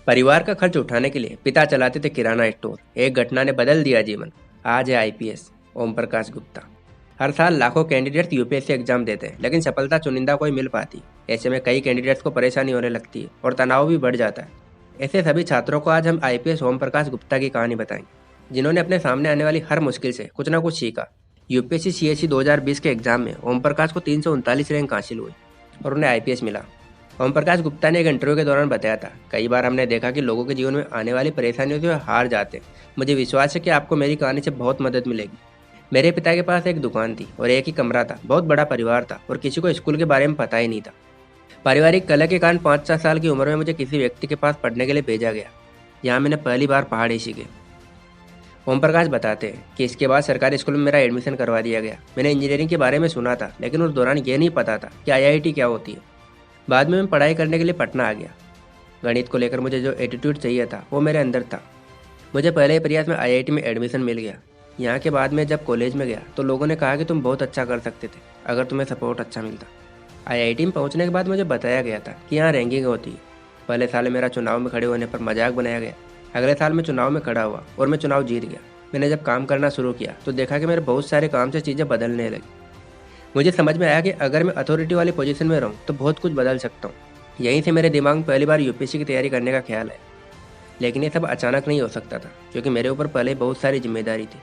परिवार का खर्च उठाने के लिए पिता चलाते थे किराना स्टोर। एक घटना ने बदल दिया जीवन। आज है आईपीएस ओम प्रकाश गुप्ता। हर साल लाखों कैंडिडेट्स यूपीएससी एग्जाम देते हैं, लेकिन सफलता चुनिंदा को ही मिल पाती है। ऐसे में कई कैंडिडेट्स को परेशानी होने लगती है और तनाव भी बढ़ जाता है। ऐसे सभी छात्रों को आज हम आईपीएस ओम प्रकाश गुप्ता की कहानी बताएंगे, जिन्होंने अपने सामने आने वाली हर मुश्किल से कुछ ना कुछ सीखा। यूपीएससी सीएससी 2020 के एग्जाम में ओम प्रकाश को 339 रैंक हासिल हुई और उन्हें आईपीएस मिला। ओम प्रकाश गुप्ता ने एक इंटरव्यू के दौरान बताया था, कई बार हमने देखा कि लोगों के जीवन में आने वाली परेशानियों से वे हार जाते हैं। मुझे विश्वास है कि आपको मेरी कहानी से बहुत मदद मिलेगी। मेरे पिता के पास एक दुकान थी और एक ही कमरा था। बहुत बड़ा परिवार था और किसी को स्कूल के बारे में पता ही नहीं था। पारिवारिक कलह के कारण 5-4 साल की उम्र में मुझे किसी व्यक्ति के पास पढ़ने के लिए भेजा गया। यहाँ मैंने पहली बार पहाड़ी सीखे। ओम प्रकाश बताते हैं कि इसके बाद सरकारी स्कूल में मेरा एडमिशन करवा दिया गया। मैंने इंजीनियरिंग के बारे में सुना था, लेकिन उस दौरान ये नहीं पता था कि आईआईटी क्या होती है। बाद में मैं पढ़ाई करने के लिए पटना आ गया। गणित को लेकर मुझे जो एटीट्यूड चाहिए था वो मेरे अंदर था। मुझे पहले ही प्रयास में आईआईटी में एडमिशन मिल गया। यहाँ के बाद में जब कॉलेज में गया तो लोगों ने कहा कि तुम बहुत अच्छा कर सकते थे अगर तुम्हें सपोर्ट अच्छा मिलता। आईआईटी में पहुँचने के बाद मुझे बताया गया था कि यहाँ रैंकिंग होती है। पहले साल मेरा चुनाव में खड़े होने पर मजाक बनाया गया। अगले साल मैं चुनाव में खड़ा हुआ और मैं चुनाव जीत गया। मैंने जब काम करना शुरू किया तो देखा कि मेरे बहुत सारे काम से चीज़ें बदलने लगी। मुझे समझ में आया कि अगर मैं अथॉरिटी वाली पोजीशन में रहूं तो बहुत कुछ बदल सकता हूं। यहीं से मेरे दिमाग में पहली बार यूपीएससी की तैयारी करने का ख्याल है। लेकिन ये सब अचानक नहीं हो सकता था, क्योंकि मेरे ऊपर पहले ही बहुत सारी जिम्मेदारी थी।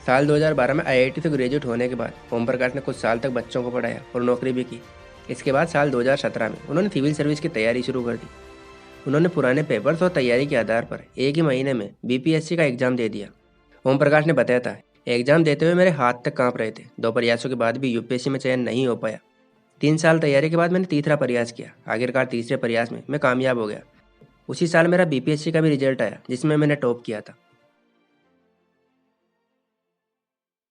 साल 2012 में आईआईटी से ग्रेजुएट होने के बाद ओम प्रकाश ने कुछ साल तक बच्चों को पढ़ाया और नौकरी भी की। इसके बाद साल 2017 में उन्होंने सिविल सर्विस की तैयारी शुरू कर दी। उन्होंने पुराने पेपर्स और तैयारी के आधार पर एक ही महीने में बीपीएससी का एग्जाम दे दिया। ओम प्रकाश ने बताया था, एग्जाम देते हुए मेरे हाथ तक कांप रहे थे। 2 प्रयासों के बाद भी यूपीएससी में चयन नहीं हो पाया। 3 साल तैयारी के बाद मैंने तीसरा प्रयास किया। आखिरकार तीसरे प्रयास में मैं कामयाब हो गया। उसी साल मेरा बीपीएससी का भी रिजल्ट आया, जिसमें मैंने टॉप किया था।